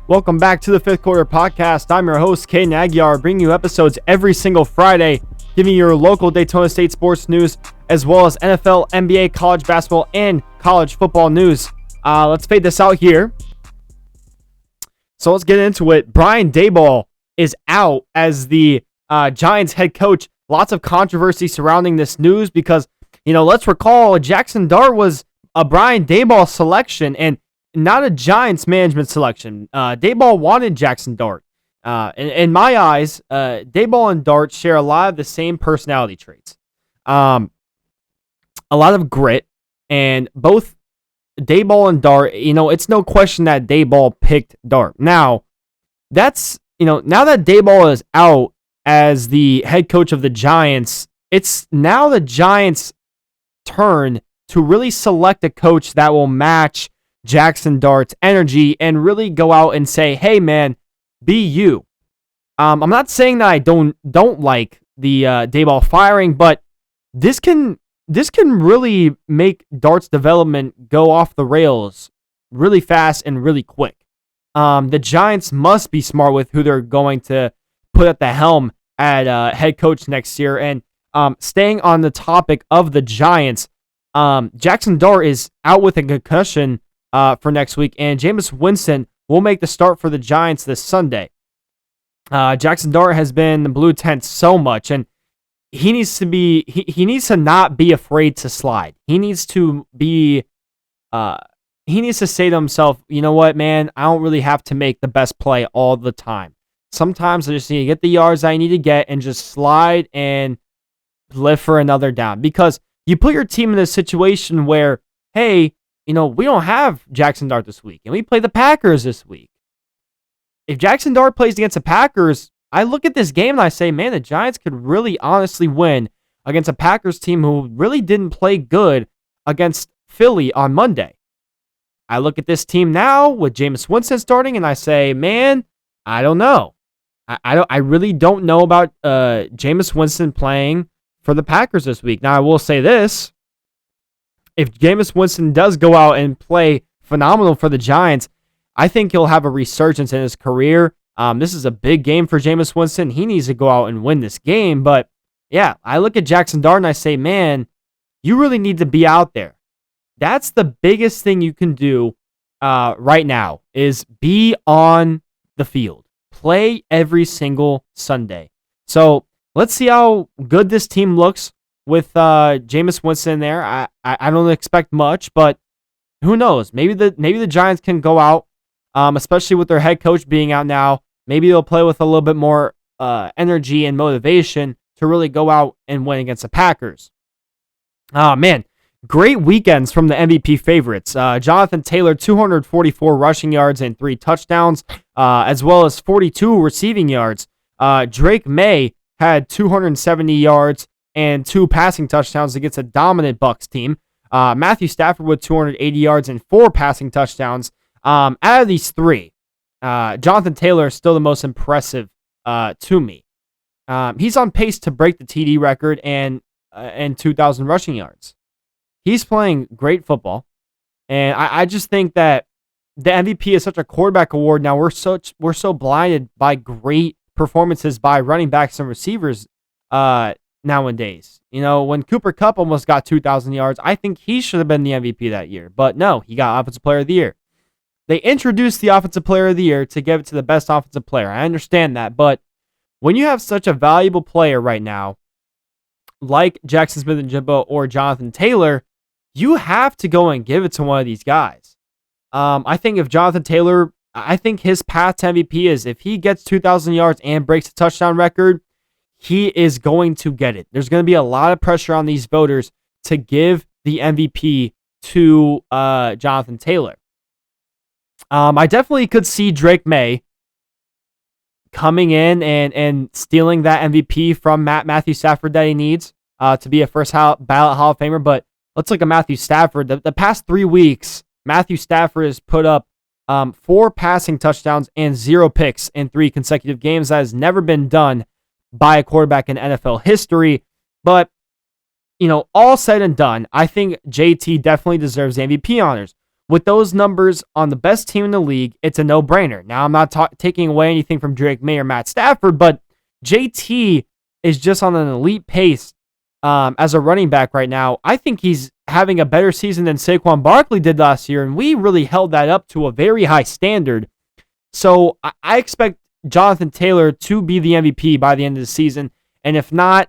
Welcome back to the Fifth Quarter Podcast. I'm your host, Kay Nagyar, bringing you episodes every single Friday, giving you your local Daytona State sports news, as well as NFL, NBA, college basketball, and college football news. Let's fade this out here. So let's get into it. Brian Daboll is out as the Giants head coach. Lots of controversy surrounding this news because, let's recall Jackson Dart was a Brian Daboll selection and not a Giants management selection. Daboll wanted Jackson Dart. In my eyes, Daboll and Dart share a lot of the same personality traits. A lot of grit, and both Daboll and Dart, it's no question that Daboll picked Dart. Now, now that Daboll is out as the head coach of the Giants, it's now the Giants' turn to really select a coach that will match Jackson Dart's energy and really go out and say, hey man, be you. I'm not saying that I don't like the Daboll firing, but this can really make Dart's development go off the rails really fast and really quick. The Giants must be smart with who they're going to put at the helm at head coach next year. And staying on the topic of the Giants, Jackson Dart is out with a concussion for next week, and Jameis Winston will make the start for the Giants this Sunday. Jackson Dart has been in the blue tent so much, and he needs to not be afraid to slide. He needs to say to himself, you know what, man, I don't really have to make the best play all the time. Sometimes I just need to get the yards I need to get and just slide and live for another down. Because you put your team in a situation where, hey, we don't have Jackson Dart this week, and we play the Packers this week. If Jackson Dart plays against the Packers, I look at this game and I say, man, the Giants could really honestly win against a Packers team who really didn't play good against Philly on Monday. I look at this team now with Jameis Winston starting, and I say, man, I don't know. I really don't know about Jameis Winston playing for the Packers this week. Now, I will say this. If Jameis Winston does go out and play phenomenal for the Giants, I think he'll have a resurgence in his career. This is a big game for Jameis Winston. He needs to go out and win this game. But, yeah, I look at Jackson Dart and I say, man, you really need to be out there. That's the biggest thing you can do right now is be on the field. Play every single Sunday. So let's see how good this team looks with Jameis Winston there. I don't expect much, but who knows? Maybe the Giants can go out, especially with their head coach being out now. Maybe they'll play with a little bit more energy and motivation to really go out and win against the Packers. Oh, man. Great weekends from the MVP favorites. Jonathan Taylor, 244 rushing yards and 3 touchdowns, as well as 42 receiving yards. Drake May had 270 yards and 2 passing touchdowns against a dominant Bucs team. Matthew Stafford with 280 yards and 4 passing touchdowns. Out of these 3, Jonathan Taylor is still the most impressive to me. He's on pace to break the TD record and 2,000 rushing yards. He's playing great football, and I just think that the MVP is such a quarterback award now. We're so blinded by great performances by running backs and receivers nowadays. When Cooper Kupp almost got 2,000 yards, I think he should have been the MVP that year. But no, he got Offensive Player of the Year. They introduced the Offensive Player of the Year to give it to the best offensive player. I understand that. But when you have such a valuable player right now, like Jackson Smith-Njigba or Jonathan Taylor, you have to go and give it to one of these guys. I think if Jonathan Taylor, I think his path to MVP is if he gets 2,000 yards and breaks a touchdown record, he is going to get it. There's going to be a lot of pressure on these voters to give the MVP to Jonathan Taylor. I definitely could see Drake May coming in and stealing that MVP from Matthew Stafford that he needs to be a first ballot Hall of Famer. But let's look at Matthew Stafford. The past 3 weeks, Matthew Stafford has put up 4 passing touchdowns and 0 picks in 3 consecutive games. That has never been done by a quarterback in NFL history. But, all said and done, I think JT definitely deserves the MVP honors. with those numbers on the best team in the league, it's a no-brainer. Now, I'm not taking away anything from Drake May or Matt Stafford, but JT is just on an elite pace as a running back right now. I think he's having a better season than Saquon Barkley did last year, and we really held that up to a very high standard. So I expect Jonathan Taylor to be the MVP by the end of the season, and if not,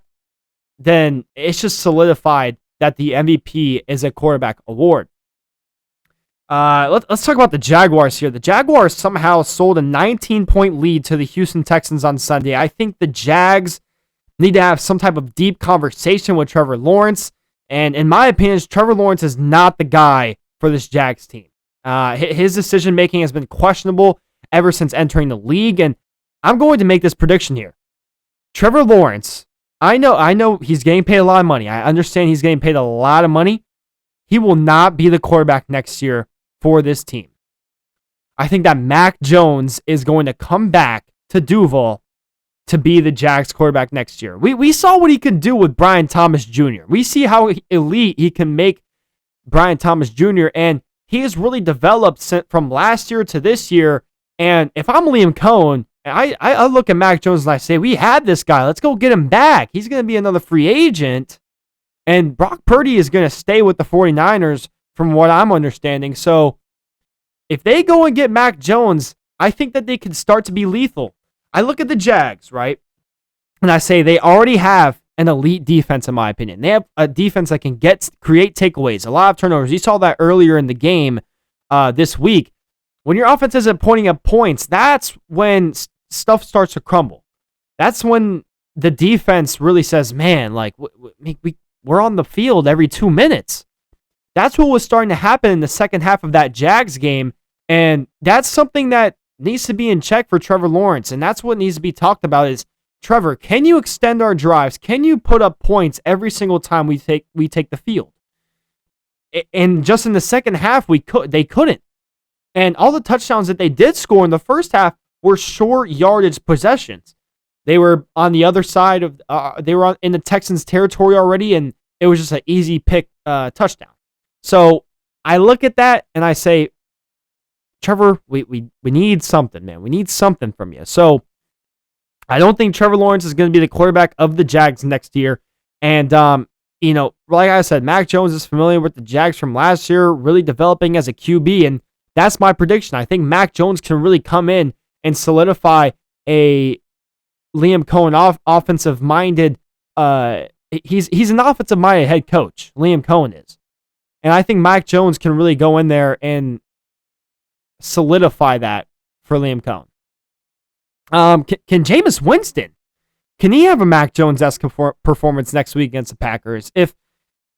then it's just solidified that the MVP is a quarterback award. Let's talk about the Jaguars here. The Jaguars somehow sold a 19-point lead to the Houston Texans on Sunday. I think the Jags need to have some type of deep conversation with Trevor Lawrence. And in my opinion, Trevor Lawrence is not the guy for this Jags team. His decision-making has been questionable ever since entering the league. And I'm going to make this prediction here. Trevor Lawrence, I know he's getting paid a lot of money. I understand he's getting paid a lot of money. He will not be the quarterback next year for this team. I think that Mac Jones is going to come back to Duval to be the Jags quarterback next year. We saw what he could do with Brian Thomas Jr. We see how elite he can make Brian Thomas Jr. And he has really developed from last year to this year. And if I'm Liam Cohen, I look at Mac Jones and I say, we had this guy. Let's go get him back. He's going to be another free agent. And Brock Purdy is going to stay with the 49ers from what I'm understanding. So if they go and get Mac Jones, I think that they can start to be lethal. I look at the Jags, right? And I say they already have an elite defense, in my opinion. They have a defense that can create takeaways, a lot of turnovers. You saw that earlier in the game this week. When your offense isn't pointing up points, that's when stuff starts to crumble. That's when the defense really says, man, like we're on the field every 2 minutes. That's what was starting to happen in the second half of that Jags game, and that's something that needs to be in check for Trevor Lawrence, and that's what needs to be talked about is, Trevor, can you extend our drives? Can you put up points every single time we take the field? And just in the second half, they couldn't. And all the touchdowns that they did score in the first half were short yardage possessions. They were on the other side of, they were in the Texans' territory already, and it was just an easy pick touchdown. So I look at that and I say, Trevor, we need something, man. We need something from you. So I don't think Trevor Lawrence is going to be the quarterback of the Jags next year. And, like I said, Mac Jones is familiar with the Jags from last year, really developing as a QB. And that's my prediction. I think Mac Jones can really come in and solidify a Liam Cohen offensive-minded. He's an offensive-minded head coach. Liam Cohen is. And I think Mac Jones can really go in there and solidify that for Liam Cohen. Can Jameis Winston, can he have a Mac Jones-esque performance next week against the Packers? If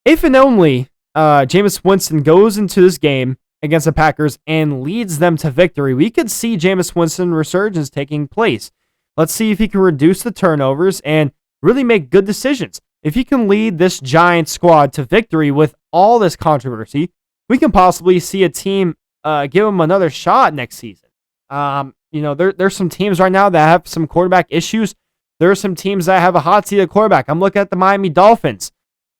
and only Jameis Winston goes into this game against the Packers and leads them to victory, we could see Jameis Winston resurgence taking place. Let's see if he can reduce the turnovers and really make good decisions. If he can lead this Giants squad to victory with all this controversy, we can possibly see a team give him another shot next season. There's some teams right now that have some quarterback issues. There are some teams that have a hot seat at quarterback. I'm looking at the Miami Dolphins.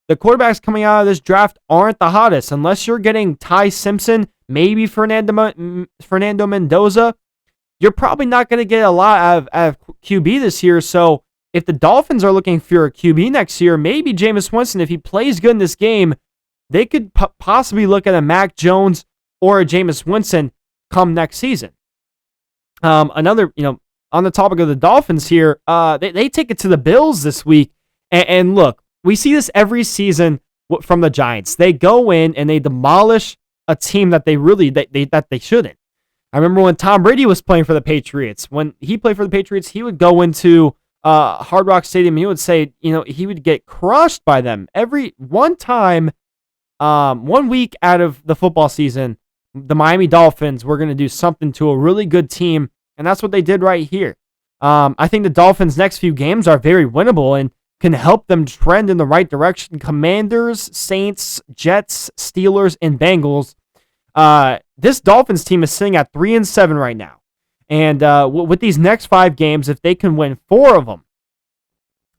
The quarterbacks coming out of this draft aren't the hottest. Unless you're getting Ty Simpson, maybe Fernando Mendoza, you're probably not going to get a lot out of QB this year. So if the Dolphins are looking for a QB next year, maybe Jameis Winston, if he plays good in this game, they could possibly look at a Mac Jones or a Jameis Winston come next season. On the topic of the Dolphins here, they take it to the Bills this week. And look, we see this every season from the Giants. They go in and they demolish a team that they shouldn't. I remember when Tom Brady was playing for the Patriots. When he played for the Patriots, he would go into Hard Rock Stadium and he would say, he would get crushed by them. Every one time, 1 week out of the football season, the Miami Dolphins were going to do something to a really good team, and that's what they did right here. I think the Dolphins' next few games are very winnable and can help them trend in the right direction. Commanders, Saints, Jets, Steelers, and Bengals. This Dolphins team is sitting at 3-7 right now. And with these next 5 games, if they can win 4 of them,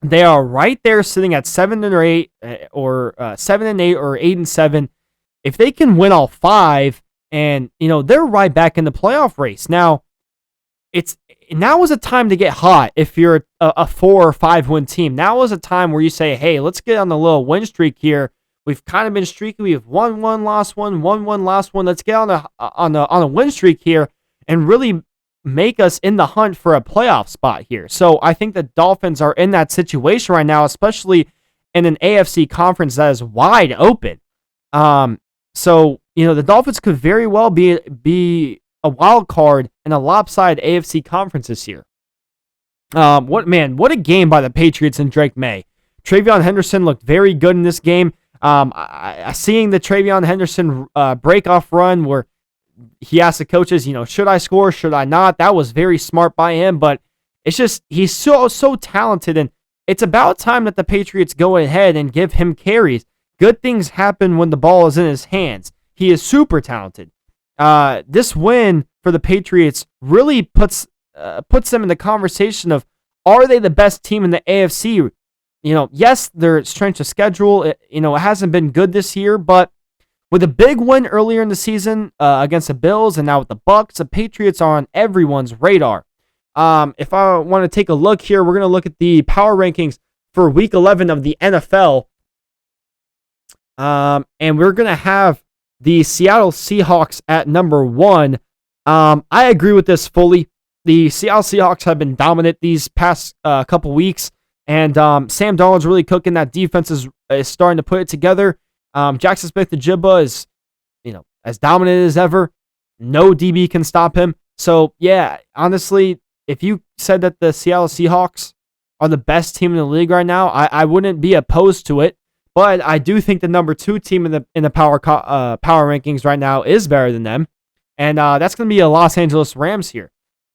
they are right there sitting at 7-8 or 7-8 or 8-7. If they can win all 5, And, they're right back in the playoff race. Now, now is a time to get hot if you're a 4 or 5 win team. Now is a time where you say, hey, let's get on the little win streak here. We've kind of been streaky. We have 1-1, lost 1, 1-1, lost 1. Let's get on a win streak here and really make us in the hunt for a playoff spot here. So I think the Dolphins are in that situation right now, especially in an AFC conference that is wide open. So the Dolphins could very well be a wild card in a lopsided AFC conference this year. What a game by the Patriots and Drake May. TreVeyon Henderson looked very good in this game. Seeing the TreVeyon Henderson break-off run where he asked the coaches, should I score, should I not? That was very smart by him, but it's just he's so talented, and it's about time that the Patriots go ahead and give him carries. Good things happen when the ball is in his hands. He is super talented. This win for the Patriots really puts them in the conversation of, are they the best team in the AFC? Yes, their strength of schedule, it hasn't been good this year, but with a big win earlier in the season against the Bills and now with the Bucs, the Patriots are on everyone's radar. If I want to take a look here, we're going to look at the power rankings for Week 11 of the NFL, and we're going to have the Seattle Seahawks at number 1. I agree with this fully. The Seattle Seahawks have been dominant these past couple weeks, and Sam Darnold's really cooking. That defense is starting to put it together. Jackson Smith-Njigba is, as dominant as ever. No DB can stop him. So, yeah, honestly, if you said that the Seattle Seahawks are the best team in the league right now, I wouldn't be opposed to it. But I do think the number 2 team in the power rankings right now is better than them, and that's going to be a Los Angeles Rams here.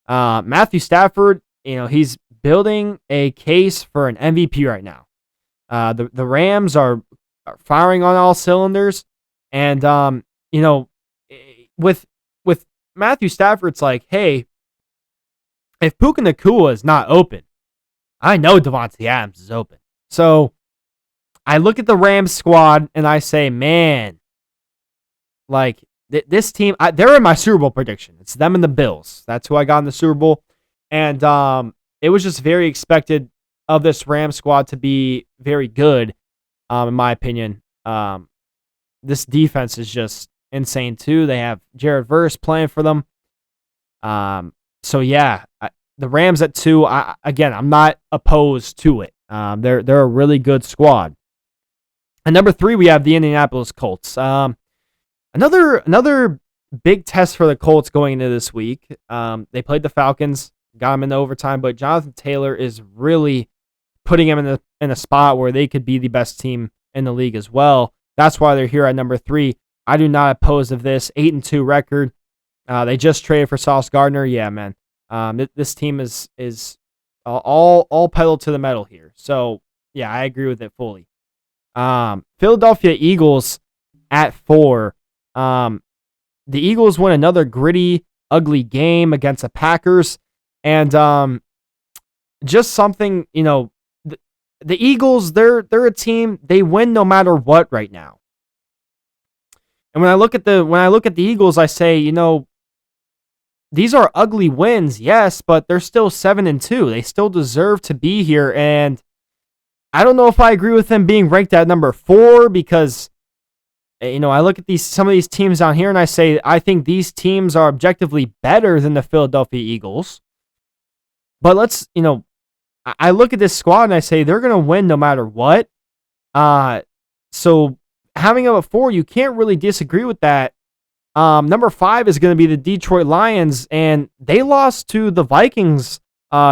Matthew Stafford, he's building a case for an MVP right now. The Rams are firing on all cylinders, and with Matthew Stafford, it's like, hey, if Puka Nacua is not open, I know Devontae Adams is open. So I look at the Rams squad and I say, man, like this team, they're in my Super Bowl prediction. It's them and the Bills. That's who I got in the Super Bowl. And it was just very expected of this Rams squad to be very good, in my opinion. This defense is just insane too. They have Jared Verse playing for them. So yeah, the Rams at 2. I'm not opposed to it. They're a really good squad. And number 3, we have the Indianapolis Colts. Another big test for the Colts going into this week. They played the Falcons, got them into overtime, but Jonathan Taylor is really putting them in a spot where they could be the best team in the league as well. That's why they're here at number 3. I do not oppose of this 8-2 record. They just traded for Sauce Gardner. Yeah, man. This team is all pedal to the metal here. So yeah, I agree with it fully. Philadelphia Eagles at 4. The Eagles win another gritty, ugly game against the Packers, and just something, the Eagles, they're a team, they win no matter what right now. And when I look at the Eagles, I say, these are ugly wins, yes, but they're still 7-2. They still deserve to be here, and I don't know if I agree with them being ranked at number 4 because, I look at some of these teams down here and I say, I think these teams are objectively better than the Philadelphia Eagles. But I look at this squad and I say they're going to win no matter what. So having them at 4, you can't really disagree with that. Number 5 is going to be the Detroit Lions, and they lost to the Vikings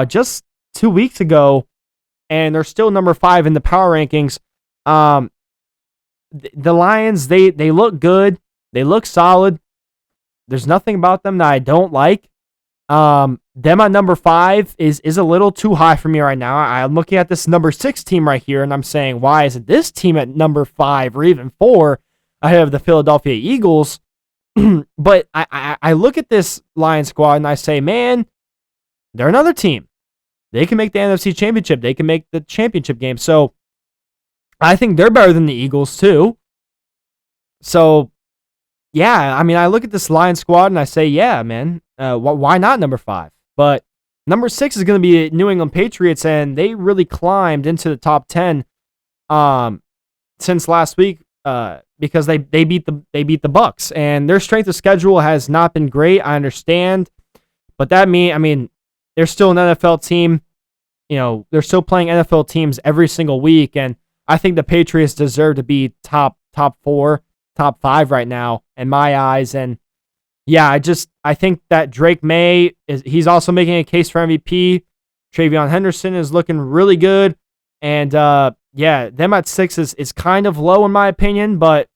just 2 weeks ago, and they're still number 5 in the power rankings. The Lions, they look good. They look solid. There's nothing about them that I don't like. Them at number 5 is a little too high for me right now. I'm looking at this number 6 team right here, and I'm saying, why is it this team at number 5 or even 4 ahead of the Philadelphia Eagles? But I look at this Lions squad and I say, man, they're another team. They can make the NFC Championship. They can make the championship game. So I think they're better than the Eagles too. So yeah, I mean, I look at this Lions squad and I say, yeah, man, why not number 5? But number 6 is going to be New England Patriots, and they really climbed into the top 10 since last week because they beat the Bucks, and their strength of schedule has not been great. I understand, but I mean, they're still an NFL team. They're still playing NFL teams every single week, and I think the Patriots deserve to be top 4, top 5 right now in my eyes. And yeah, I think that Drake May he's also making a case for MVP. Travion Henderson is looking really good, and yeah, them at 6 is kind of low in my opinion, but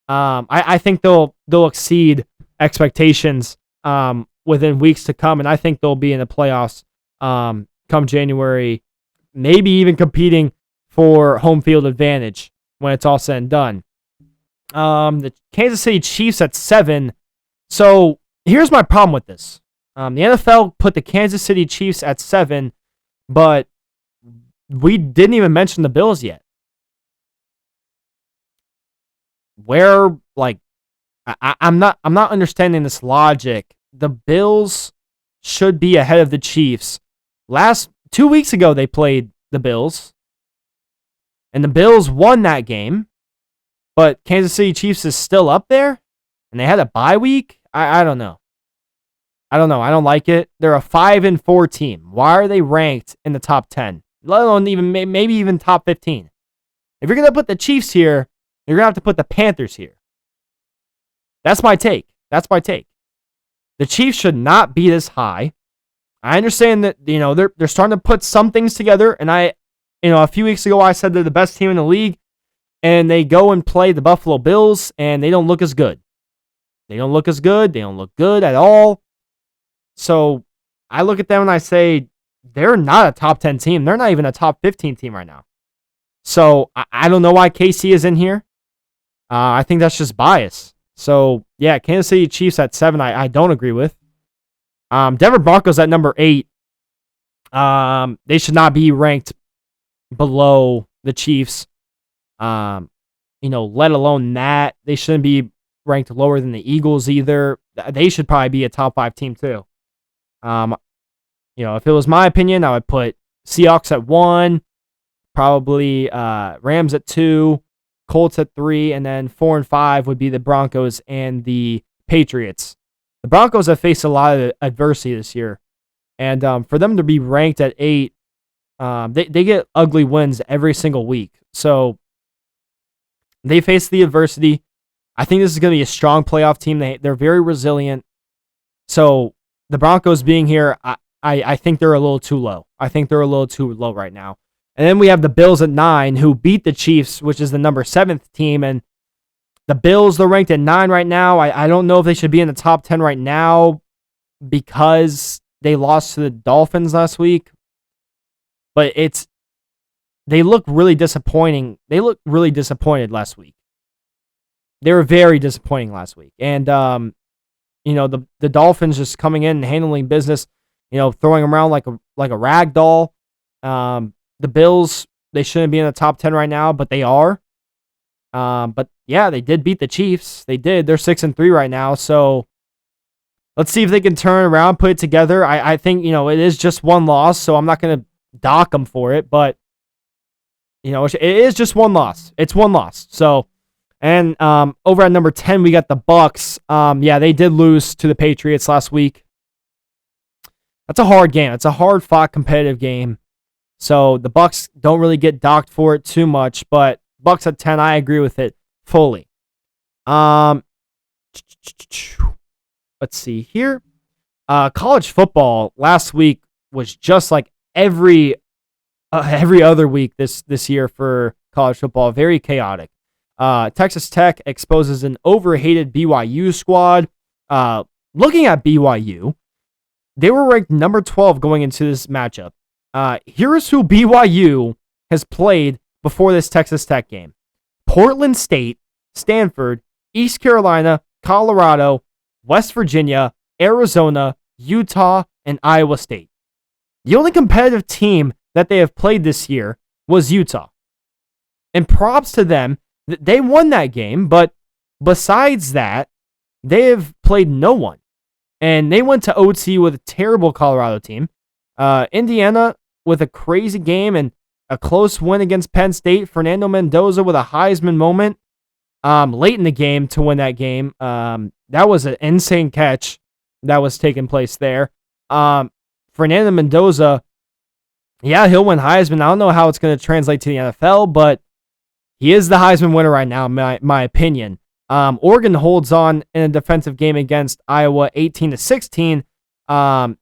I think they'll exceed expectations within weeks to come, and I think they'll be in the playoffs come January, maybe even competing for home field advantage when it's all said and done. The Kansas City Chiefs at 7. So here's my problem with this. The NFL put the Kansas City Chiefs at 7, but we didn't even mention the Bills yet. Where, like, I'm not understanding this logic. The Bills should be ahead of the Chiefs. 2 weeks ago, they played the Bills, and the Bills won that game, but Kansas City Chiefs is still up there, and they had a bye week? I don't know. I don't like it. They're a 5-4 team. Why are they ranked in the top 10? Let alone even maybe even top 15. If you're going to put the Chiefs here, you're going to have to put the Panthers here. That's my take. The Chiefs should not be this high. I understand that, they're starting to put some things together, and a few weeks ago I said they're the best team in the league, and they go and play the Buffalo Bills, and they don't look as good. They don't look good at all. So I look at them and I say, they're not a top 10 team. They're not even a top 15 team right now. So I don't know why KC is in here. I think that's just bias. So yeah, Kansas City Chiefs at 7, I don't agree with. Denver Broncos at number 8. They should not be ranked below the Chiefs. Let alone that. They shouldn't be ranked lower than the Eagles either. They should probably be a top 5 team too. If it was my opinion, I would put Seahawks at 1, probably Rams at 2, Colts at 3, and then 4 and 5 would be the Broncos and the Patriots. The Broncos have faced a lot of adversity this year, and for them to be ranked at 8, they get ugly wins every single week. So they face the adversity. I think this is going to be a strong playoff team. They're very resilient. So the Broncos being here, I think they're a little too low. I think they're a little too low right now. And then we have the Bills at 9, who beat the Chiefs, which is the number 7th team. And the Bills, they're ranked at 9 right now. I don't know if they should be in the top 10 right now because they lost to the Dolphins last week. But they look really disappointing. They look really disappointed last week. They were very disappointing last week. And, the Dolphins just coming in and handling business, throwing them around like a rag doll. The Bills, they shouldn't be in the top 10 right now, but they are. But yeah, they did beat the Chiefs. They did. They're 6-3 right now. So let's see if they can turn around, put it together. I think, it is just one loss, so I'm not going to dock them for it, but it is just one loss. It's one loss. So, and over at number 10, we got the Bucks. Yeah, they did lose to the Patriots last week. That's a hard game. It's a hard-fought competitive game. So the Bucks don't really get docked for it too much, but Bucks at 10, I agree with it fully. Let's see here. College football last week was just like every other week this year for college football. Very chaotic. Texas Tech exposes an overhated BYU squad. Looking at BYU, they were ranked number 12 going into this matchup. Here's who BYU has played before this Texas Tech game. Portland State, Stanford, East Carolina, Colorado, West Virginia, Arizona, Utah, and Iowa State. The only competitive team that they have played this year was Utah. And props to them, they won that game, but besides that, they have played no one. And they went to OT with a terrible Colorado team. Indiana with a crazy game and a close win against Penn State. Fernando Mendoza with a Heisman moment late in the game to win that game. That was an insane catch that was taking place there. Fernando Mendoza, yeah, he'll win Heisman. I don't know how it's going to translate to the NFL, but he is the Heisman winner right now, in my opinion. Oregon holds on in a defensive game against Iowa 18-16.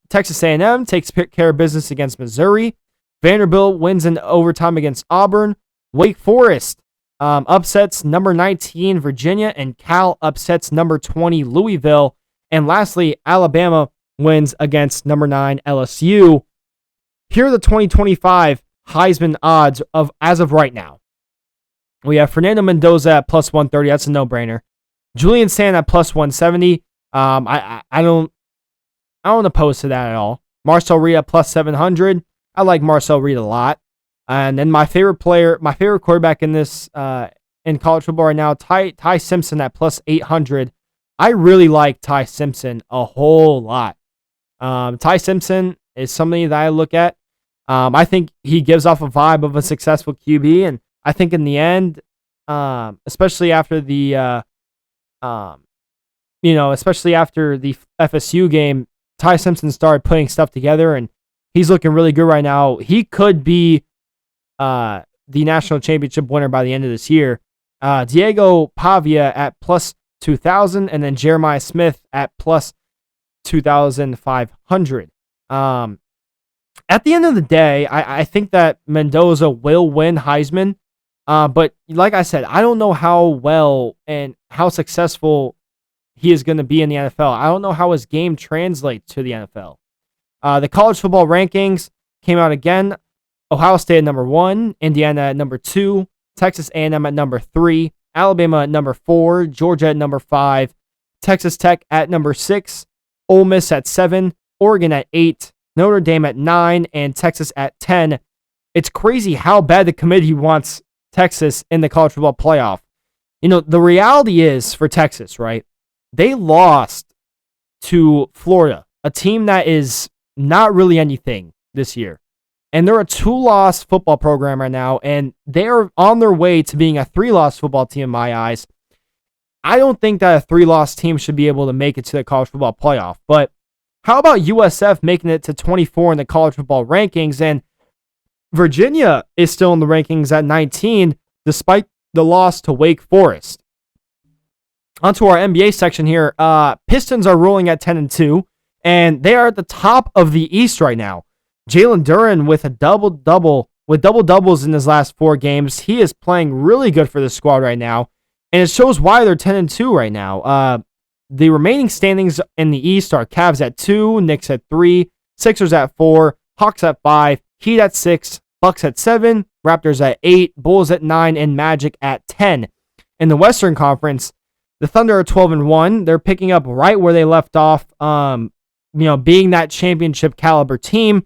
Texas A&M takes care of business against Missouri. Vanderbilt wins in overtime against Auburn. Wake Forest upsets number 19 Virginia, and Cal upsets number 20 Louisville. And lastly, Alabama wins against number 9 LSU. Here are the 2025 Heisman odds as of right now. We have Fernando Mendoza at plus 130. That's a no-brainer. Julian Sand at plus 170. I don't oppose to that at all. Marcel Reed at plus 700. I like Marcel Reed a lot. And then my favorite quarterback in this in college football right now, Ty Simpson at plus 800. I really like Ty Simpson a whole lot. Ty Simpson is somebody that I look at. I think he gives off a vibe of a successful QB, and I think in the end, especially after the FSU game, Ty Simpson started putting stuff together, and he's looking really good right now. He could be the national championship winner by the end of this year. Diego Pavia at plus 2,000, and then Jeremiah Smith at plus 2,500. At the end of the day, I think that Mendoza will win Heisman. But like I said, I don't know how well and how successful he is going to be in the NFL. I don't know how his game translates to the NFL. The college football rankings came out again. Ohio State at number 1, Indiana at number 2, Texas A&M at number 3, Alabama at number 4, Georgia at number 5, Texas Tech at number 6, Ole Miss at 7, Oregon at 8, Notre Dame at 9, and Texas at 10. It's crazy how bad the committee wants Texas in the college football playoff. You know, the reality is for Texas, right? They lost to Florida, a team that is not really anything this year. And they're a 2-loss football program right now, and they're on their way to being a 3-loss football team in my eyes. I don't think that a 3-loss team should be able to make it to the college football playoff, but how about USF making it to 24 in the college football rankings? And Virginia is still in the rankings at 19, despite the loss to Wake Forest. Onto our NBA section here. Pistons are rolling at 10-2, and they are at the top of the East right now. Jalen Duren with a double-doubles in his last 4 games. He is playing really good for the squad right now, and it shows why they're 10-2 right now. The remaining standings in the East are Cavs at 2, Knicks at 3, Sixers at 4, Hawks at 5, Heat at 6, Bucks at 7, Raptors at 8, Bulls at 9, and Magic at 10. In the Western Conference, the Thunder are 12-1. They're picking up right where they left off, being that championship caliber team.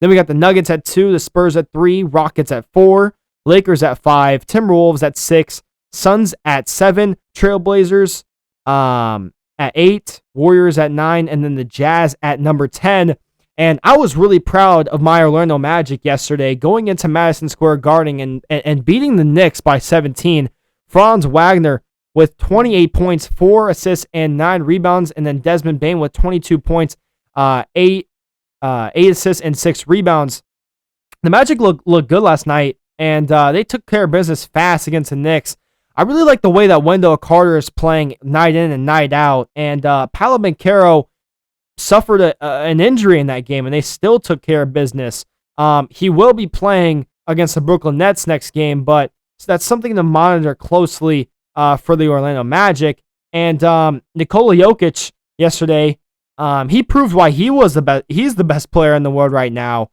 Then we got the Nuggets at 2, the Spurs at 3, Rockets at 4, Lakers at 5, Timberwolves at 6, Suns at 7, Trailblazers at 8, Warriors at 9, and then the Jazz at number 10. And I was really proud of my Orlando Magic yesterday, going into Madison Square Garden and beating the Knicks by 17. Franz Wagner with 28 points, 4 assists, and 9 rebounds, and then Desmond Bane with 22 points, 8 assists, and 6 rebounds. The Magic looked good last night, and they took care of business fast against the Knicks. I really like the way that Wendell Carter is playing night in and night out, and Paolo Banchero suffered an injury in that game, and they still took care of business. He will be playing against the Brooklyn Nets next game, but that's something to monitor closely for the Orlando Magic. And Nikola Jokic yesterday, he proved why he was the best. He's the best player in the world right now.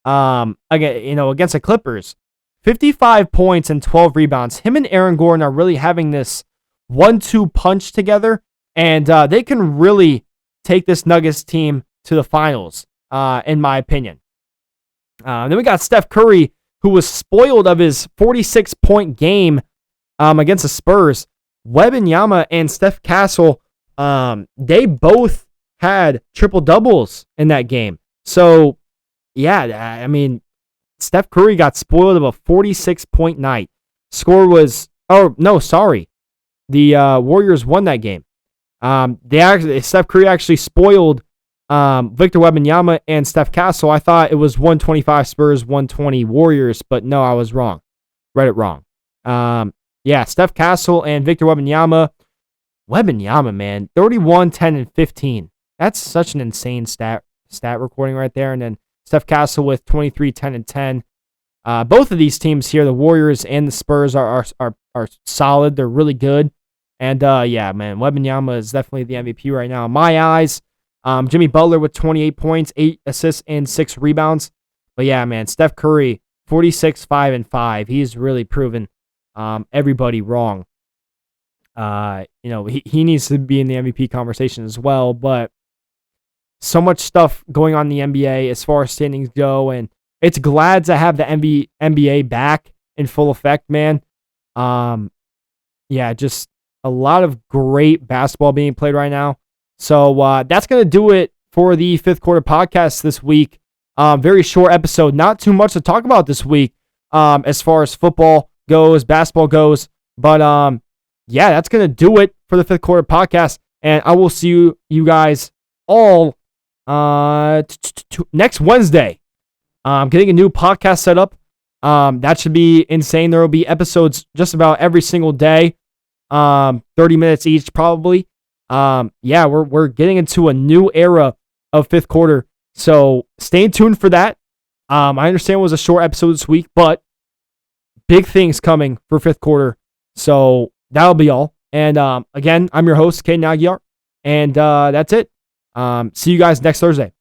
Against the Clippers, 55 points and 12 rebounds. Him and Aaron Gordon are really having this 1-2 punch together, and they can really take this Nuggets team to the finals, in my opinion. Then we got Steph Curry, who was spoiled of his 46-point game against the Spurs. Wembanyama and Steph Castle They both had triple doubles in that game. So, yeah, I mean, Steph Curry got spoiled of a 46-point night. Score was, oh, no, sorry. The Warriors won that game. Steph Curry actually spoiled Victor Wembanyama and Steph Castle. I thought it was 125 Spurs, 120 Warriors, but no, I was wrong. Read it wrong. Yeah, Steph Castle and Victor Wembanyama. Wembanyama, man, 31, 10, and 15. That's such an insane stat recording right there. And then Steph Castle with 23, 10, and 10. Both of these teams here, the Warriors and the Spurs, are solid. They're really good. And yeah, man, Wembanyama is definitely the MVP right now in my eyes. Jimmy Butler with 28 points, 8 assists, and 6 rebounds. But yeah, man, Steph Curry, 46, 5, and 5. He's really proven everybody wrong. He needs to be in the MVP conversation as well. But so much stuff going on in the NBA as far as standings go, and it's glad to have the NBA back in full effect, man. Yeah, just a lot of great basketball being played right now. So that's going to do it for the fifth quarter podcast this week. Very short episode. Not too much to talk about this week as far as football goes, basketball goes. But yeah, that's going to do it for the fifth quarter podcast. And I will see you guys all next Wednesday. I'm getting a new podcast set up. That should be insane. There will be episodes just about every single day. 30 minutes each, probably. Yeah, we're getting into a new era of fifth quarter. So stay tuned for that. I understand it was a short episode this week, but big things coming for fifth quarter. So that'll be all. And again, I'm your host, Caden Aguiar. And that's it. See you guys next Thursday.